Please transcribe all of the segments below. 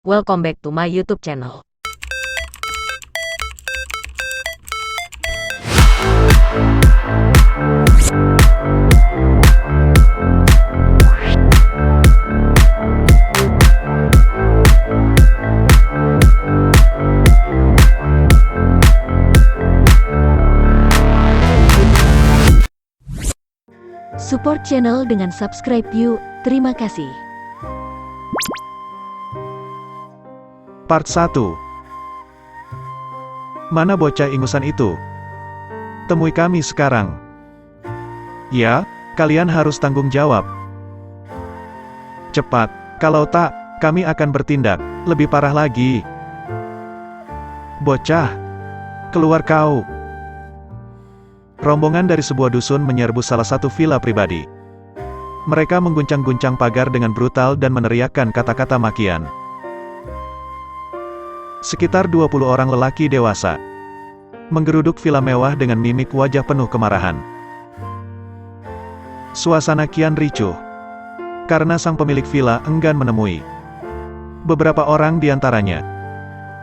Welcome back to my YouTube channel. Support channel dengan subscribe yuk, terima kasih. Part 1. Mana bocah ingusan itu? Temui kami sekarang. Ya, kalian harus tanggung jawab. Cepat, kalau tak, kami akan bertindak lebih parah lagi. Bocah, keluar kau. Rombongan dari sebuah dusun menyerbu salah satu villa pribadi. Mereka mengguncang-guncang pagar dengan brutal dan meneriakkan kata-kata makian. Sekitar 20 orang lelaki dewasa menggeruduk villa mewah dengan mimik wajah penuh kemarahan. Suasana kian ricuh, karena sang pemilik villa enggan menemui. Beberapa orang di antaranya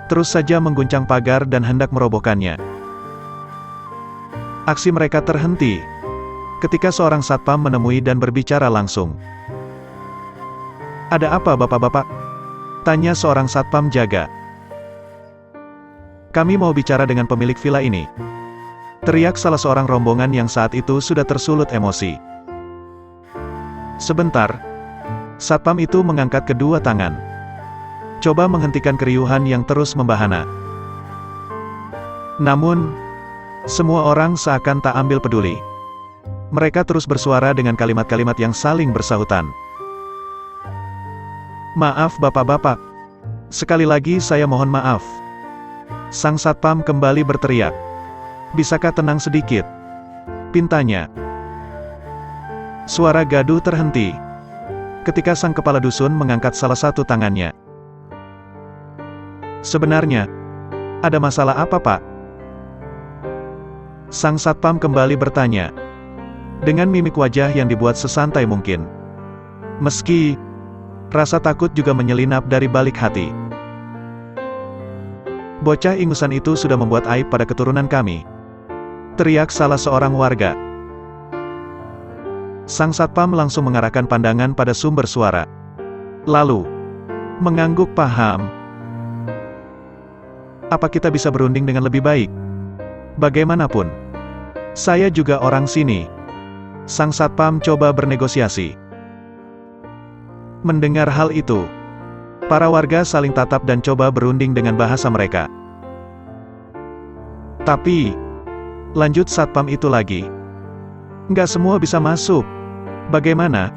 terus saja mengguncang pagar dan hendak merobohkannya. Aksi mereka terhenti ketika seorang satpam menemui dan berbicara langsung. "Ada apa bapak-bapak?" tanya seorang satpam jaga. "Kami mau bicara dengan pemilik villa ini," teriak salah seorang rombongan yang saat itu sudah tersulut emosi. Sebentar, satpam itu mengangkat kedua tangan, coba menghentikan keriuhan yang terus membahana. Namun, semua orang seakan tak ambil peduli. Mereka terus bersuara dengan kalimat-kalimat yang saling bersahutan. "Maaf bapak-bapak. Sekali lagi saya mohon maaf." Sang satpam kembali berteriak. "Bisakah tenang sedikit?" pintanya. Suara gaduh terhenti ketika sang kepala dusun mengangkat salah satu tangannya. "Sebenarnya, ada masalah apa pak?" Sang satpam kembali bertanya, dengan mimik wajah yang dibuat sesantai mungkin. Meski rasa takut juga menyelinap dari balik hati. "Bocah ingusan itu sudah membuat aib pada keturunan kami," teriak salah seorang warga. Sang satpam langsung mengarahkan pandangan pada sumber suara, lalu mengangguk paham. "Apa kita bisa berunding dengan lebih baik? Bagaimanapun, saya juga orang sini." Sang satpam coba bernegosiasi. Mendengar hal itu, para warga saling tatap dan coba berunding dengan bahasa mereka. "Tapi," lanjut satpam itu lagi, "nggak semua bisa masuk. Bagaimana?"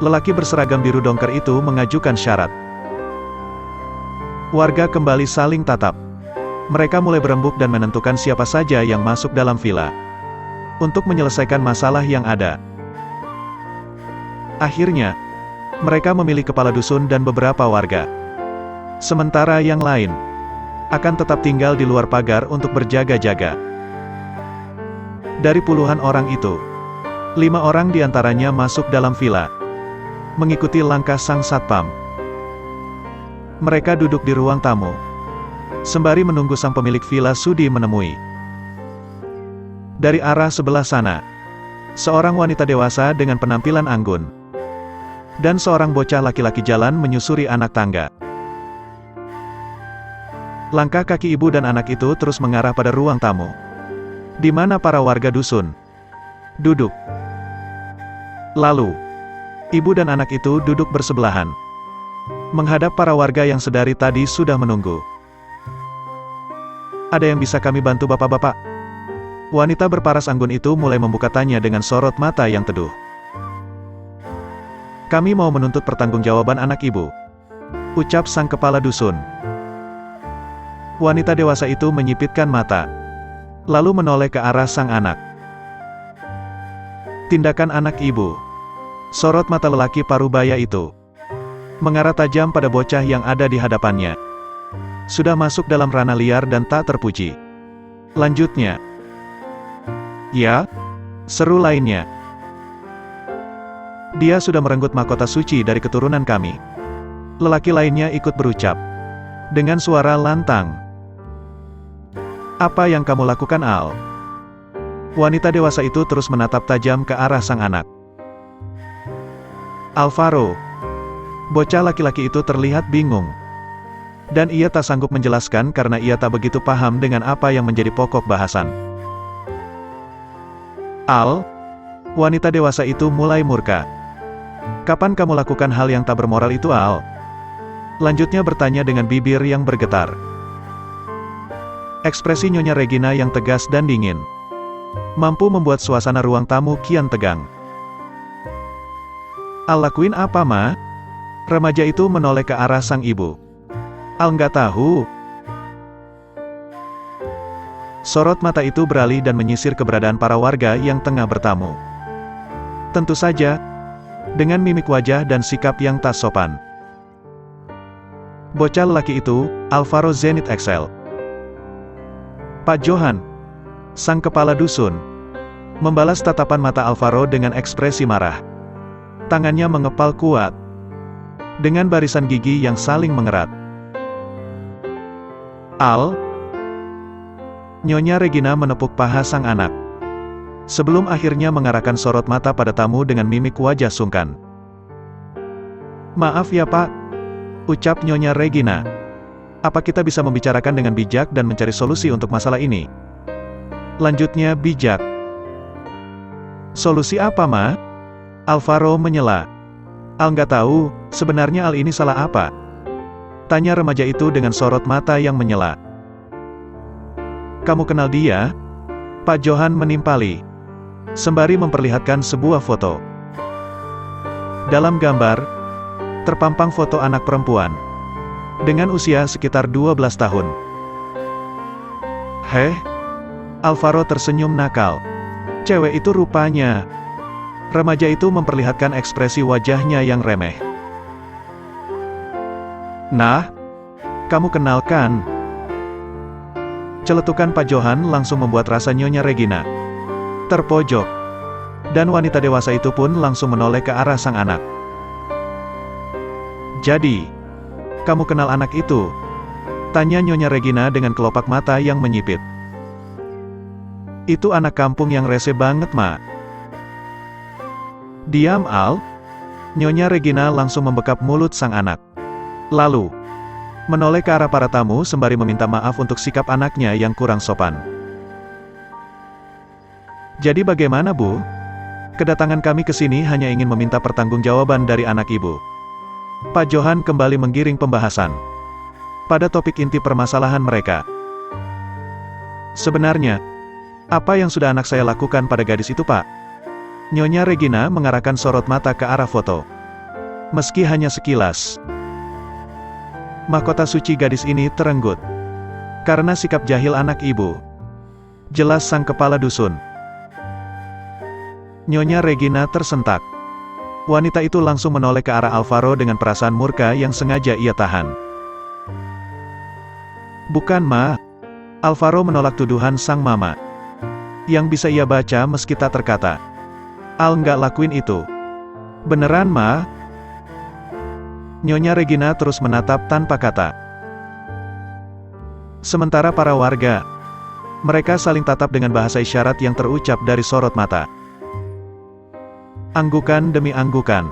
Lelaki berseragam biru dongker itu mengajukan syarat. Warga kembali saling tatap. Mereka mulai berembuk dan menentukan siapa saja yang masuk dalam villa untuk menyelesaikan masalah yang ada. Akhirnya, mereka memilih kepala dusun dan beberapa warga. Sementara yang lain akan tetap tinggal di luar pagar untuk berjaga-jaga. Dari puluhan orang itu, 5 orang diantaranya masuk dalam villa, mengikuti langkah sang satpam. Mereka duduk di ruang tamu, sembari menunggu sang pemilik villa sudi menemui. Dari arah sebelah sana, seorang wanita dewasa dengan penampilan anggun dan seorang bocah laki-laki jalan menyusuri anak tangga. Langkah kaki ibu dan anak itu terus mengarah pada ruang tamu, di mana para warga dusun duduk. Lalu, ibu dan anak itu duduk bersebelahan, menghadap para warga yang sedari tadi sudah menunggu. "Ada yang bisa kami bantu bapak-bapak?" Wanita berparas anggun itu mulai membuka tanya dengan sorot mata yang teduh. "Kami mau menuntut pertanggungjawaban anak ibu," ucap sang kepala dusun. Wanita dewasa itu menyipitkan mata, lalu menoleh ke arah sang anak. Tindakan anak ibu. Sorot mata lelaki parubaya itu mengarah tajam pada bocah yang ada di hadapannya. Sudah masuk dalam ranah liar dan tak terpuji. Lanjutnya, "Ya," seru lainnya, "dia sudah merenggut mahkota suci dari keturunan kami." Lelaki lainnya ikut berucap. Dengan suara lantang. "Apa yang kamu lakukan, Al?" Wanita dewasa itu terus menatap tajam ke arah sang anak. "Alvaro." Bocah laki-laki itu terlihat bingung. Dan ia tak sanggup menjelaskan karena ia tak begitu paham dengan apa yang menjadi pokok bahasan. "Al?" Wanita dewasa itu mulai murka. "Kapan kamu lakukan hal yang tak bermoral itu, Al?" Lanjutnya bertanya dengan bibir yang bergetar. Ekspresi Nyonya Regina yang tegas dan dingin mampu membuat suasana ruang tamu kian tegang. "Al lakuin apa, Ma?" Remaja itu menoleh ke arah sang ibu. "Al nggak tahu." Sorot mata itu beralih dan menyisir keberadaan para warga yang tengah bertamu. Tentu saja, dengan mimik wajah dan sikap yang tak sopan. Bocah lelaki itu, Alvaro Zenith Excel. "Pak Johan," sang kepala dusun, membalas tatapan mata Alvaro dengan ekspresi marah. Tangannya mengepal kuat, dengan barisan gigi yang saling mengerat. "Al?" Nyonya Regina menepuk paha sang anak, sebelum akhirnya mengarahkan sorot mata pada tamu dengan mimik wajah sungkan. "Maaf ya, Pak," ucap Nyonya Regina. "Apa kita bisa membicarakan dengan bijak dan mencari solusi untuk masalah ini?" Lanjutnya bijak. "Solusi apa, Ma?" Alvaro menyela. "Al nggak tahu, sebenarnya Al ini salah apa?" Tanya remaja itu dengan sorot mata yang menyela. "Kamu kenal dia?" Pak Johan menimpali, sembari memperlihatkan sebuah foto. Dalam gambar, terpampang foto anak perempuan, dengan usia sekitar 12 tahun. "Heh?" Alvaro tersenyum nakal. "Cewek itu rupanya." Remaja itu memperlihatkan ekspresi wajahnya yang remeh. "Nah, kamu kenal kan?" Celetukan Pak Johan langsung membuat rasa Nyonya Regina terpojok, dan wanita dewasa itu pun langsung menoleh ke arah sang anak. "Jadi, kamu kenal anak itu?" Tanya Nyonya Regina dengan kelopak mata yang menyipit. "Itu anak kampung yang rese banget, Ma." "Diam, Al." Nyonya Regina langsung membekap mulut sang anak. Lalu, menoleh ke arah para tamu sembari meminta maaf untuk sikap anaknya yang kurang sopan. "Jadi bagaimana, Bu? Kedatangan kami ke sini hanya ingin meminta pertanggungjawaban dari anak Ibu." Pak Johan kembali menggiring pembahasan pada topik inti permasalahan mereka. "Sebenarnya, apa yang sudah anak saya lakukan pada gadis itu, Pak?" Nyonya Regina mengarahkan sorot mata ke arah foto. Meski hanya sekilas, mahkota suci gadis ini terenggut karena sikap jahil anak ibu. Jelas sang kepala dusun. Nyonya Regina tersentak. Wanita itu langsung menoleh ke arah Alvaro dengan perasaan murka yang sengaja ia tahan. "Bukan, Ma." Alvaro menolak tuduhan sang mama, yang bisa ia baca meski tak terkata. "Al nggak lakuin itu." "Beneran, Ma?" Nyonya Regina terus menatap tanpa kata. Sementara para warga, mereka saling tatap dengan bahasa isyarat yang terucap dari sorot mata. Anggukan demi anggukan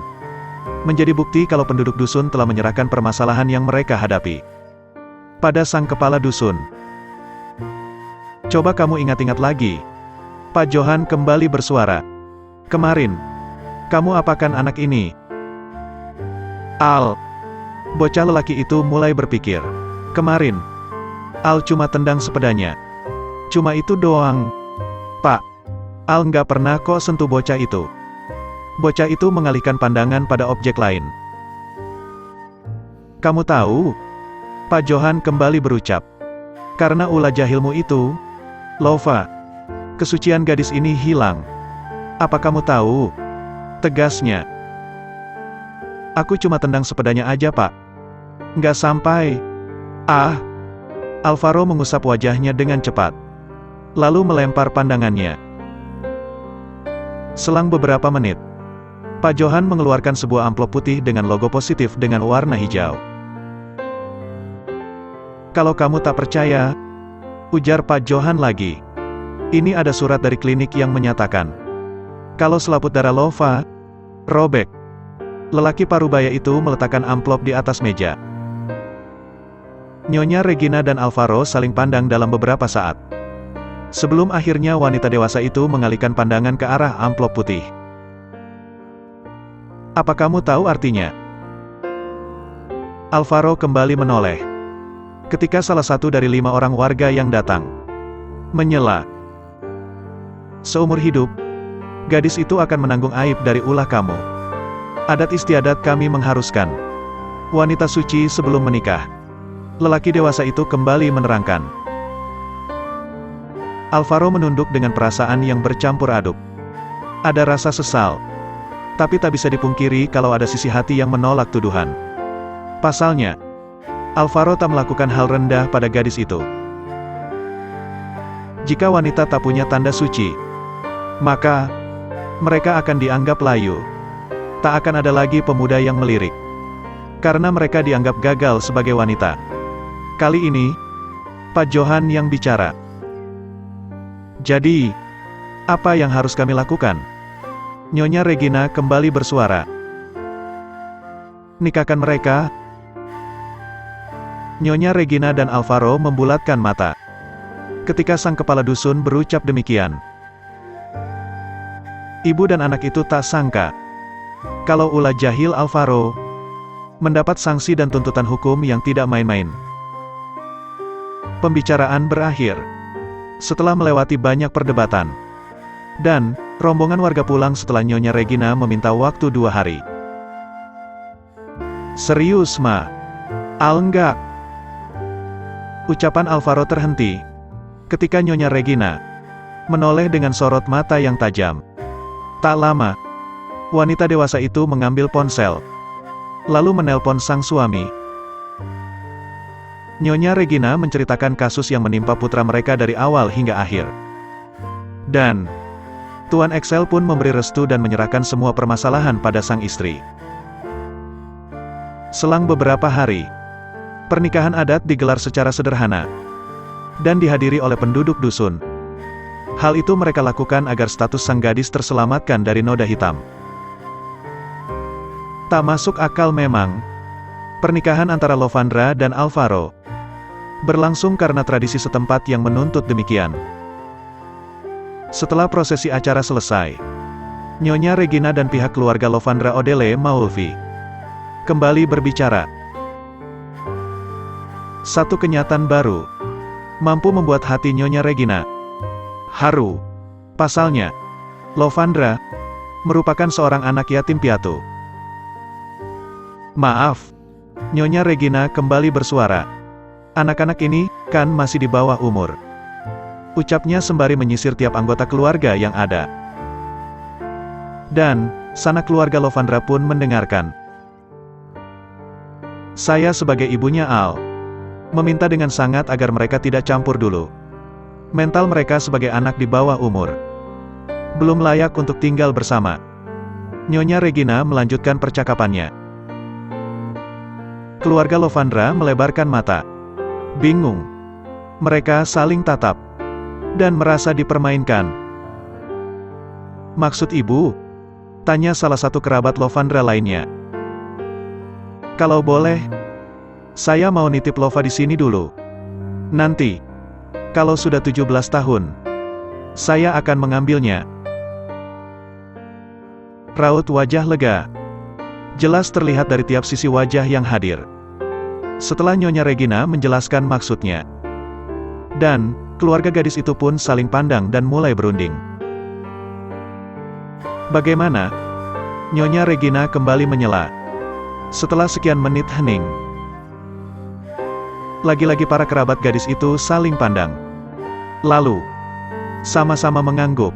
menjadi bukti kalau penduduk dusun telah menyerahkan permasalahan yang mereka hadapi pada sang kepala dusun. "Coba kamu ingat-ingat lagi." Pak Johan kembali bersuara. "Kemarin, kamu apakan anak ini?" "Al." Bocah lelaki itu mulai berpikir. "Kemarin, Al cuma tendang sepedanya. Cuma itu doang, Pak. Al nggak pernah kok sentuh bocah itu." Bocah itu mengalihkan pandangan pada objek lain. "Kamu tahu?" Pak Johan kembali berucap. "Karena ulah jahilmu itu, Lova, kesucian gadis ini hilang." "Apa kamu tahu?" tegasnya. "Aku cuma tendang sepedanya aja, Pak. Nggak sampai." "Ah." Alvaro mengusap wajahnya dengan cepat, lalu melempar pandangannya. Selang beberapa menit, Pak Johan mengeluarkan sebuah amplop putih dengan logo positif dengan warna hijau. Kalau kamu tak percaya, ujar Pak Johan lagi. Ini ada surat dari klinik yang menyatakan kalau selaput darah Lova robek. Lelaki parubaya itu meletakkan amplop di atas meja. Nyonya Regina dan Alvaro saling pandang dalam beberapa saat. Sebelum akhirnya wanita dewasa itu mengalihkan pandangan ke arah amplop putih. Apa kamu tahu artinya? Alvaro kembali menoleh. Ketika salah satu dari 5 orang warga yang datang menyela. Seumur hidup, gadis itu akan menanggung aib dari ulah kamu. Adat istiadat kami mengharuskan wanita suci sebelum menikah. Lelaki dewasa itu kembali menerangkan. Alvaro menunduk dengan perasaan yang bercampur aduk. Ada rasa sesal, tapi tak bisa dipungkiri kalau ada sisi hati yang menolak tuduhan. Pasalnya, Alvaro tak melakukan hal rendah pada gadis itu. Jika wanita tak punya tanda suci, maka mereka akan dianggap layu. Tak akan ada lagi pemuda yang melirik, karena mereka dianggap gagal sebagai wanita. Kali ini, Pak Johan yang bicara. Jadi, apa yang harus kami lakukan? Nyonya Regina kembali bersuara. Nikahkan mereka. Nyonya Regina dan Alvaro membulatkan mata ketika sang kepala dusun berucap demikian. Ibu dan anak itu tak sangka kalau ulah jahil Alvaro mendapat sanksi dan tuntutan hukum yang tidak main-main. Pembicaraan berakhir setelah melewati banyak perdebatan, dan rombongan warga pulang setelah Nyonya Regina meminta waktu 2 hari. Serius, Ma? Enggak. Ucapan Alvaro terhenti ketika Nyonya Regina menoleh dengan sorot mata yang tajam. Tak lama, wanita dewasa itu mengambil ponsel, lalu menelpon sang suami. Nyonya Regina menceritakan kasus yang menimpa putra mereka dari awal hingga akhir. Dan Tuan Excel pun memberi restu dan menyerahkan semua permasalahan pada sang istri. Selang beberapa hari, pernikahan adat digelar secara sederhana dan dihadiri oleh penduduk dusun. Hal itu mereka lakukan agar status sang gadis terselamatkan dari noda hitam. Tak masuk akal memang, pernikahan antara Lovandra dan Alvaro berlangsung karena tradisi setempat yang menuntut demikian. Setelah prosesi acara selesai, Nyonya Regina dan pihak keluarga Lovandra Odele Maulvi kembali berbicara. Satu kenyataan baru mampu membuat hati Nyonya Regina haru. Pasalnya, Lovandra merupakan seorang anak yatim piatu. Maaf, Nyonya Regina kembali bersuara. Anak-anak ini kan masih di bawah umur. Ucapnya sembari menyisir tiap anggota keluarga yang ada. Dan sanak keluarga Lovandra pun mendengarkan. Saya sebagai ibunya Al meminta dengan sangat agar mereka tidak campur dulu. Mental mereka sebagai anak di bawah umur belum layak untuk tinggal bersama. Nyonya Regina melanjutkan percakapannya. Keluarga Lovandra melebarkan mata, bingung. Mereka saling tatap dan merasa dipermainkan. Maksud ibu? Tanya salah satu kerabat Lovandra lainnya. Kalau boleh, saya mau nitip Lova di sini dulu. Nanti, kalau sudah 17 tahun, saya akan mengambilnya. Raut wajah lega jelas terlihat dari tiap sisi wajah yang hadir setelah Nyonya Regina menjelaskan maksudnya. Dan keluarga gadis itu pun saling pandang dan mulai berunding. Bagaimana? Nyonya Regina kembali menyela setelah sekian menit hening. Lagi-lagi para kerabat gadis itu saling pandang, lalu sama-sama mengangguk.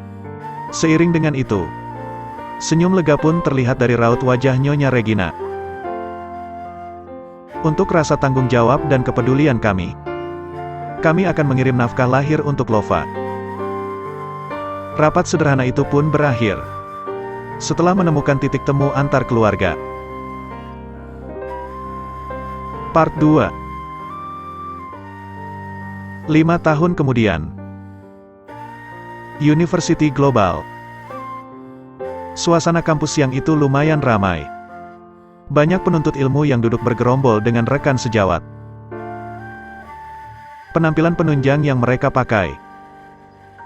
Seiring dengan itu, senyum lega pun terlihat dari raut wajah Nyonya Regina. Untuk rasa tanggung jawab dan kepedulian kami akan mengirim nafkah lahir untuk Lova. Rapat sederhana itu pun berakhir setelah menemukan titik temu antar keluarga. Part 2. 5 tahun kemudian. University Global. Suasana kampus siang itu lumayan ramai. Banyak penuntut ilmu yang duduk bergerombol dengan rekan sejawat. Penampilan penunjang yang mereka pakai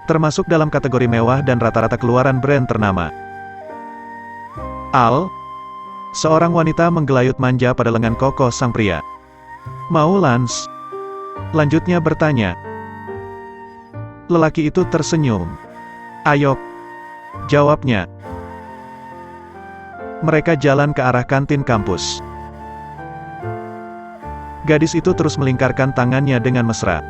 termasuk dalam kategori mewah dan rata-rata keluaran brand ternama. Al, seorang wanita menggelayut manja pada lengan kokoh sang pria. Mau Lance? Lanjutnya bertanya. Lelaki itu tersenyum. Ayo, jawabnya. Mereka jalan ke arah kantin kampus. Gadis itu terus melingkarkan tangannya dengan mesra.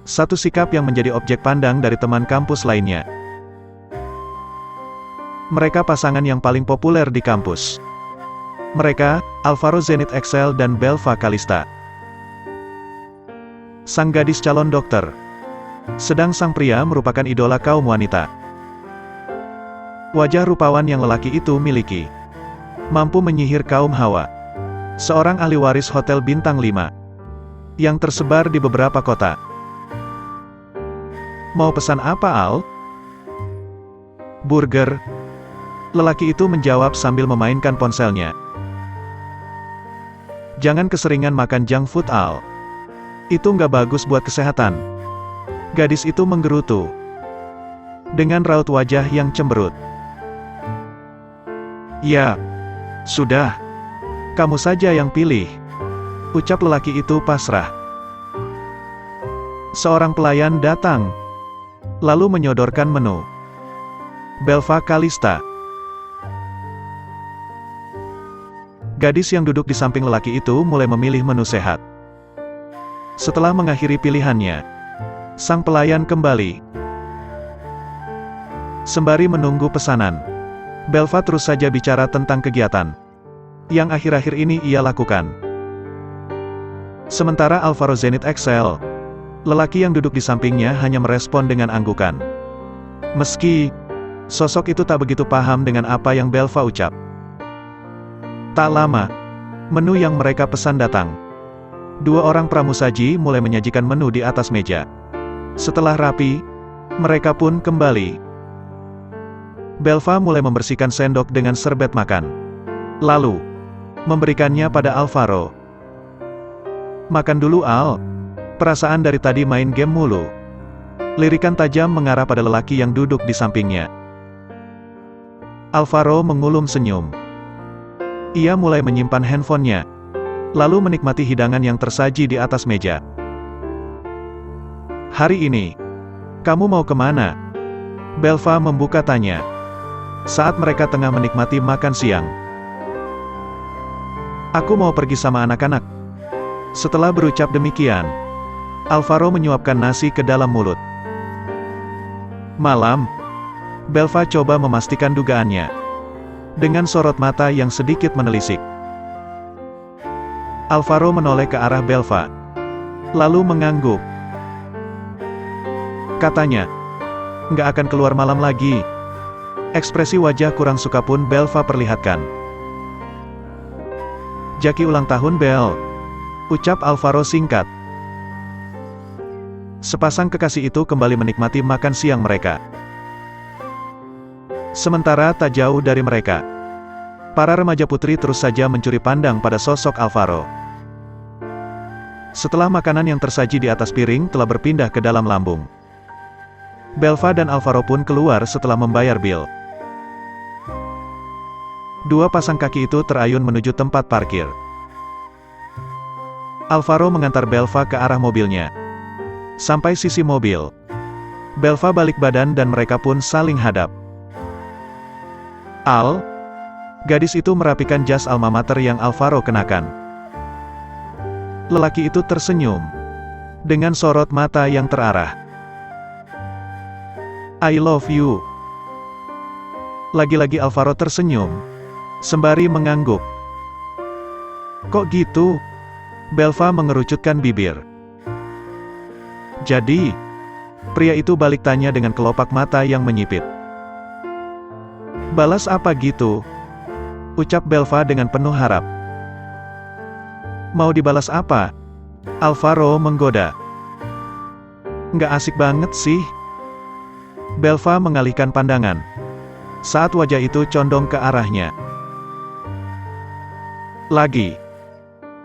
Satu sikap yang menjadi objek pandang dari teman kampus lainnya. Mereka pasangan yang paling populer di kampus. Mereka, Alvaro Zenith Excel dan Belva Kalista. Sang gadis calon dokter. Sedang sang pria merupakan idola kaum wanita. Wajah rupawan yang lelaki itu miliki mampu menyihir kaum hawa. Seorang ahli waris hotel bintang 5 yang tersebar di beberapa kota. Mau pesan apa, Al? Burger. Lelaki itu menjawab sambil memainkan ponselnya. Jangan keseringan makan junk food, Al. Itu nggak bagus buat kesehatan. Gadis itu menggerutu dengan raut wajah yang cemberut. Ya, sudah. Kamu saja yang pilih. Ucap lelaki itu pasrah. Seorang pelayan datang, lalu menyodorkan menu. Belva Kalista. Gadis yang duduk di samping lelaki itu mulai memilih menu sehat. Setelah mengakhiri pilihannya, sang pelayan kembali. Sembari menunggu pesanan, Belva terus saja bicara tentang kegiatan yang akhir-akhir ini ia lakukan. Sementara Alvaro Zenith Excel, lelaki yang duduk di sampingnya hanya merespon dengan anggukan. Meski sosok itu tak begitu paham dengan apa yang Belva ucap. Tak lama, menu yang mereka pesan datang. 2 orang pramusaji mulai menyajikan menu di atas meja. Setelah rapi, mereka pun kembali. Belva mulai membersihkan sendok dengan serbet makan. Lalu, memberikannya pada Alvaro. Makan dulu, Al. Perasaan dari tadi main game mulu. Lirikan tajam mengarah pada lelaki yang duduk di sampingnya. Alvaro mengulum senyum. Ia mulai menyimpan handphonenya, lalu menikmati hidangan yang tersaji di atas meja. Hari ini, kamu mau kemana? Belva membuka tanya. Saat mereka tengah menikmati makan siang. Aku mau pergi sama anak-anak. Setelah berucap demikian, Alvaro menyuapkan nasi ke dalam mulut. Malam, Belva coba memastikan dugaannya. Dengan sorot mata yang sedikit menelisik. Alvaro menoleh ke arah Belva. Lalu mengangguk. Katanya, nggak akan keluar malam lagi. Ekspresi wajah kurang suka pun Belva perlihatkan. Jaki ulang tahun, Bel. Ucap Alvaro singkat. Sepasang kekasih itu kembali menikmati makan siang mereka. Sementara tak jauh dari mereka, para remaja putri terus saja mencuri pandang pada sosok Alvaro. Setelah makanan yang tersaji di atas piring telah berpindah ke dalam lambung, Belva dan Alvaro pun keluar setelah membayar bil. 2 pasang kaki itu terayun menuju tempat parkir. Alvaro mengantar Belva ke arah mobilnya. Sampai sisi mobil, Belva balik badan dan mereka pun saling hadap. Al, gadis itu merapikan jas alma mater yang Alvaro kenakan. Lelaki itu tersenyum dengan sorot mata yang terarah. I love you. Lagi-lagi Alvaro tersenyum sembari mengangguk. Kok gitu? Belva mengerucutkan bibir. Jadi, pria itu balik tanya dengan kelopak mata yang menyipit. Balas apa gitu? Ucap Belva dengan penuh harap. Mau dibalas apa? Alvaro menggoda. Nggak asik banget sih. Belva mengalihkan pandangan saat wajah itu condong ke arahnya. Lagi.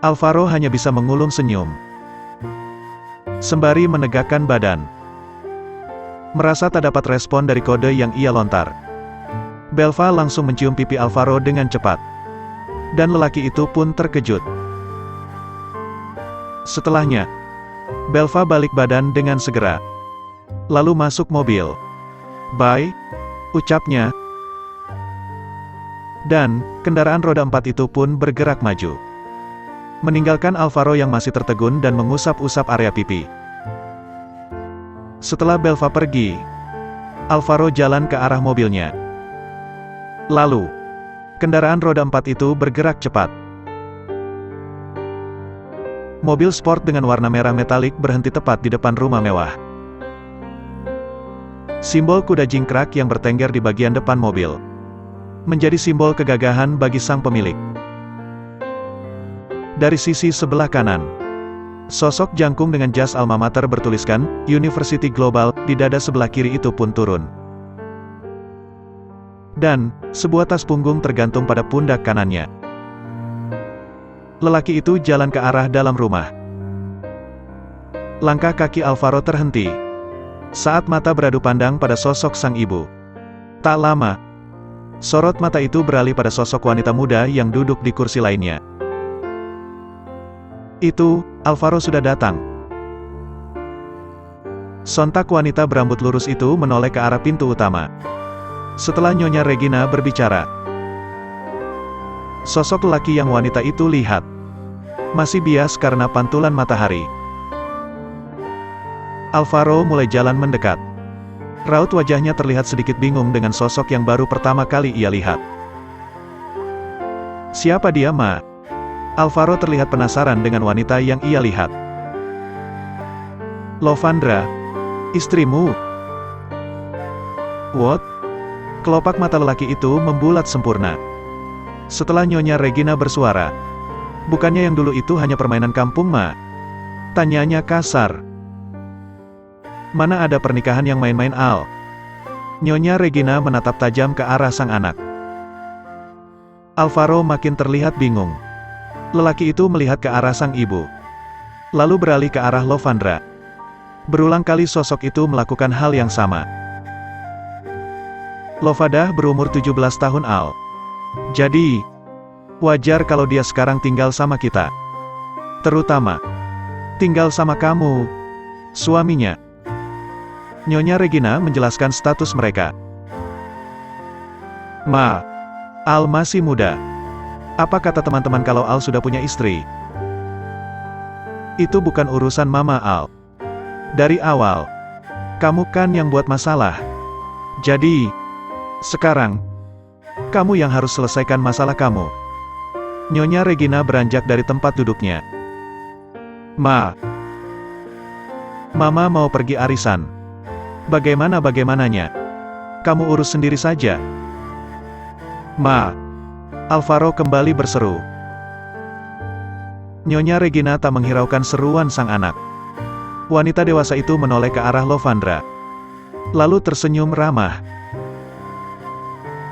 Alvaro hanya bisa mengulum senyum sembari menegakkan badan. Merasa tak dapat respon dari kode yang ia lontar, Belva langsung mencium pipi Alvaro dengan cepat. Dan lelaki itu pun terkejut. Setelahnya, Belva balik badan dengan segera. Lalu masuk mobil. "Bye," ucapnya. Dan, kendaraan roda 4 itu pun bergerak maju, meninggalkan Alvaro yang masih tertegun dan mengusap-usap area pipi. Setelah Belva pergi, Alvaro jalan ke arah mobilnya. Lalu, kendaraan roda 4 itu bergerak cepat. Mobil sport dengan warna merah metalik berhenti tepat di depan rumah mewah. Simbol kuda jingkrak yang bertengger di bagian depan mobil menjadi simbol kegagahan bagi sang pemilik. Dari sisi sebelah kanan, sosok jangkung dengan jas alma mater bertuliskan University Global di dada sebelah kiri itu pun turun. Dan, sebuah tas punggung tergantung pada pundak kanannya. Lelaki itu jalan ke arah dalam rumah. Langkah kaki Alvaro terhenti saat mata beradu pandang pada sosok sang ibu. Tak lama, sorot mata itu beralih pada sosok wanita muda yang duduk di kursi lainnya. Itu, Alvaro sudah datang. Sontak wanita berambut lurus itu menoleh ke arah pintu utama. Setelah Nyonya Regina berbicara, sosok lelaki yang wanita itu lihat masih bias karena pantulan matahari. Alvaro mulai jalan mendekat. Raut wajahnya terlihat sedikit bingung dengan sosok yang baru pertama kali ia lihat. "Siapa dia, Ma?" Alvaro terlihat penasaran dengan wanita yang ia lihat. "Lovandra, istrimu." "What?" Kelopak mata lelaki itu membulat sempurna. Setelah Nyonya Regina bersuara, "Bukannya yang dulu itu hanya permainan kampung, Ma?" Tanyanya kasar. "Mana ada pernikahan yang main-main, Al?" Nyonya Regina menatap tajam ke arah sang anak. Alvaro makin terlihat bingung. Lelaki itu melihat ke arah sang ibu, lalu beralih ke arah Lovandra. Berulang kali sosok itu melakukan hal yang sama. "Lovadah berumur 17 tahun, Al. Jadi, wajar kalau dia sekarang tinggal sama kita. Terutama, tinggal sama kamu, suaminya." Nyonya Regina menjelaskan status mereka. "Ma, Al masih muda. Apa kata teman-teman kalau Al sudah punya istri?" "Itu bukan urusan Mama, Al. Dari awal, kamu kan yang buat masalah. Jadi, sekarang, kamu yang harus selesaikan masalah kamu." Nyonya Regina beranjak dari tempat duduknya. "Ma, Mama mau pergi arisan. Bagaimana-bagaimananya? Kamu urus sendiri saja." "Ma," Alvaro kembali berseru. Nyonya Regina tak menghiraukan seruan sang anak. Wanita dewasa itu menoleh ke arah Lovandra, lalu tersenyum ramah.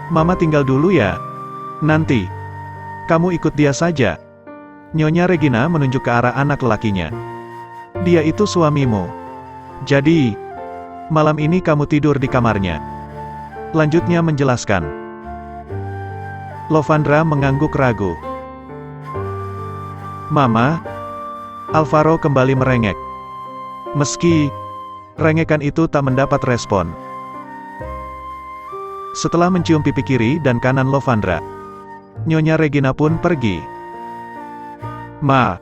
"Mama tinggal dulu ya. Nanti, kamu ikut dia saja." Nyonya Regina menunjuk ke arah anak lelakinya. "Dia itu suamimu. Jadi, malam ini kamu tidur di kamarnya." Lanjutnya menjelaskan. Lovandra mengangguk ragu. "Mama?" Alvaro kembali merengek. Meski rengekan itu tak mendapat respon. Setelah mencium pipi kiri dan kanan Lovandra, Nyonya Regina pun pergi. "Ma!"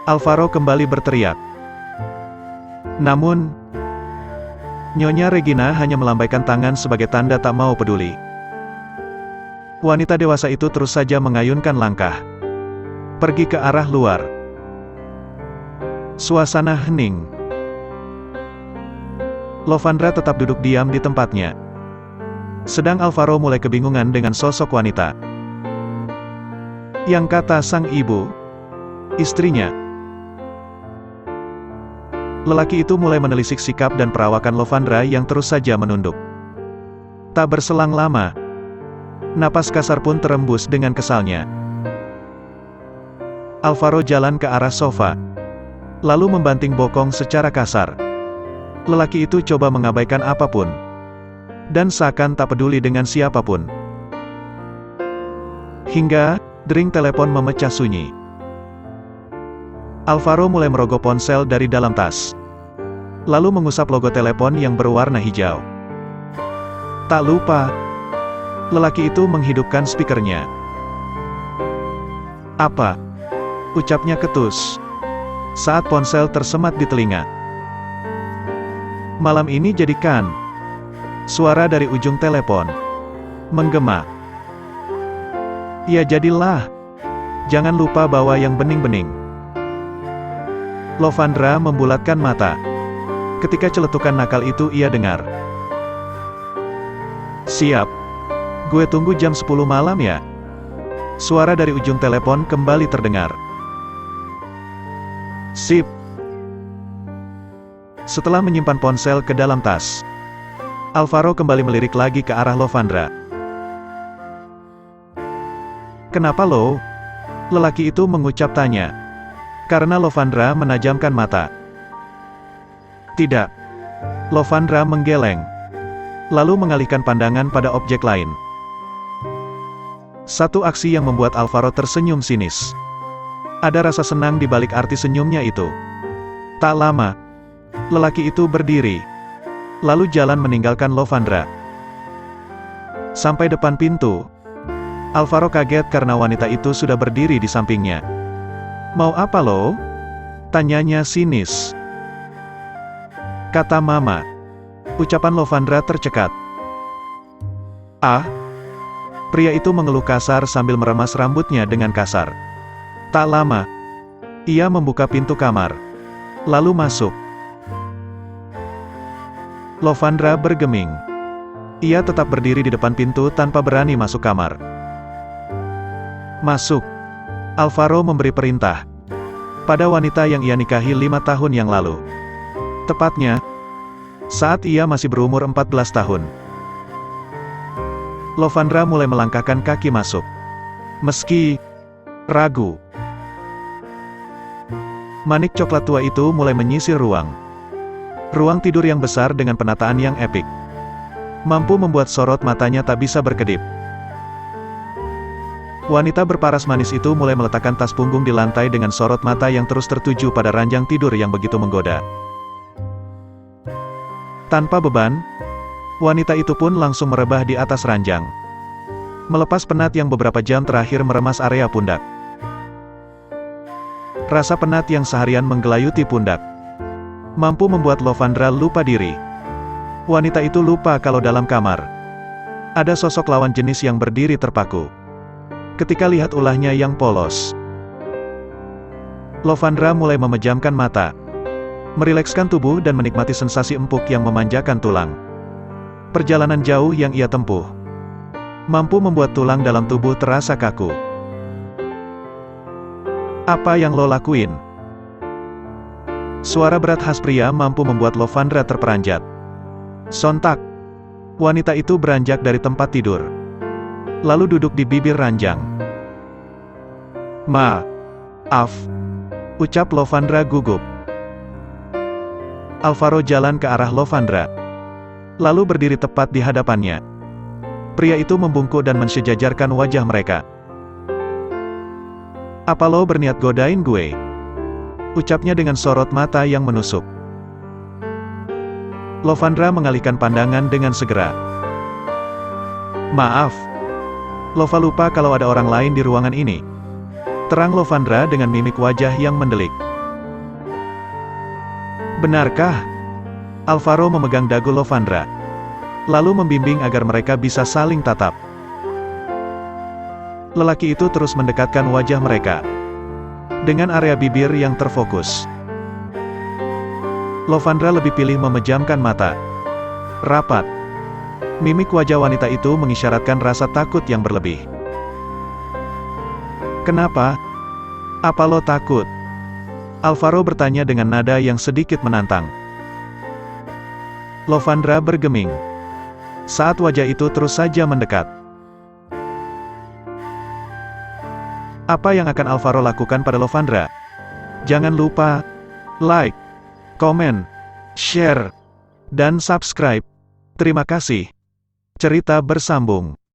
Alvaro kembali berteriak. Namun, Nyonya Regina hanya melambaikan tangan sebagai tanda tak mau peduli. Wanita dewasa itu terus saja mengayunkan langkah, pergi ke arah luar. Suasana hening. Lovandra tetap duduk diam di tempatnya. Sedang Alvaro mulai kebingungan dengan sosok wanita. Yang kata sang ibu, istrinya. Lelaki itu mulai menelisik sikap dan perawakan Lovandra yang terus saja menunduk. Tak berselang lama, napas kasar pun terembus dengan kesalnya. Alvaro jalan ke arah sofa, lalu membanting bokong secara kasar. Lelaki itu coba mengabaikan apapun, dan seakan tak peduli dengan siapapun. Hingga, dering telepon memecah sunyi. Alvaro mulai merogoh ponsel dari dalam tas, lalu mengusap logo telepon yang berwarna hijau. Tak lupa, lelaki itu menghidupkan speakernya. "Apa?" ucapnya ketus, saat ponsel tersemat di telinga. "Malam ini jadikan." Suara dari ujung telepon menggema. "Ya jadilah. Jangan lupa bawa yang bening-bening." Lovandra membulatkan mata. Ketika celetukan nakal itu ia dengar. "Siap. Gue tunggu jam 10 malam ya." Suara dari ujung telepon kembali terdengar. "Sip." Setelah menyimpan ponsel ke dalam tas, Alvaro kembali melirik lagi ke arah Lovandra. "Kenapa lo?" lelaki itu mengucap tanya. Karena Lovandra menajamkan mata. "Tidak." Lovandra menggeleng, lalu mengalihkan pandangan pada objek lain. Satu aksi yang membuat Alvaro tersenyum sinis. Ada rasa senang di balik arti senyumnya itu. Tak lama, lelaki itu berdiri, lalu jalan meninggalkan Lovandra. Sampai depan pintu, Alvaro kaget karena wanita itu sudah berdiri di sampingnya. "Mau apa lo?" tanyanya sinis. "Kata mama." Ucapan Lovandra tercekat. "Ah?" Pria itu mengeluh kasar sambil meremas rambutnya dengan kasar. Tak lama, ia membuka pintu kamar, lalu masuk. Lovandra bergeming. Ia tetap berdiri di depan pintu tanpa berani masuk kamar. "Masuk." Alvaro memberi perintah pada wanita yang ia nikahi 5 tahun yang lalu. Tepatnya, saat ia masih berumur 14 tahun. Lovandra mulai melangkahkan kaki masuk. Meski ragu, manik coklat tua itu mulai menyisir ruang. Ruang tidur yang besar dengan penataan yang epik, mampu membuat sorot matanya tak bisa berkedip. Wanita berparas manis itu mulai meletakkan tas punggung di lantai dengan sorot mata yang terus tertuju pada ranjang tidur yang begitu menggoda. Tanpa beban, wanita itu pun langsung merebah di atas ranjang, melepas penat yang beberapa jam terakhir meremas area pundak. Rasa penat yang seharian menggelayuti pundak mampu membuat Lovandra lupa diri. Wanita itu lupa kalau dalam kamar ada sosok lawan jenis yang berdiri terpaku. Ketika lihat ulahnya yang polos, Lovandra mulai memejamkan mata, merilekskan tubuh dan menikmati sensasi empuk yang memanjakan tulang. Perjalanan jauh yang ia tempuh mampu membuat tulang dalam tubuh terasa kaku. "Apa yang lo lakuin?" Suara berat khas pria mampu membuat Lovandra terperanjat. Sontak, wanita itu beranjak dari tempat tidur, lalu duduk di bibir ranjang. "Maaf," ucap Lovandra gugup. Alvaro jalan ke arah Lovandra, lalu berdiri tepat di hadapannya. Pria itu membungkuk dan mensejajarkan wajah mereka. "Apa lo berniat godain gue?" ucapnya dengan sorot mata yang menusuk. Lovandra mengalihkan pandangan dengan segera. "Maaf. Lova lupa kalau ada orang lain di ruangan ini." Terang Lovandra dengan mimik wajah yang mendelik. "Benarkah?" Alvaro memegang dagu Lovandra, lalu membimbing agar mereka bisa saling tatap. Lelaki itu terus mendekatkan wajah mereka dengan area bibir yang terfokus. Lovandra lebih pilih memejamkan mata rapat. Mimik wajah wanita itu mengisyaratkan rasa takut yang berlebih. "Kenapa? Apa lo takut?" Alvaro bertanya dengan nada yang sedikit menantang. Lovandra bergeming. Saat wajah itu terus saja mendekat. Apa yang akan Alvaro lakukan pada Lovandra? Jangan lupa like, komen, share, dan subscribe. Terima kasih. Cerita bersambung.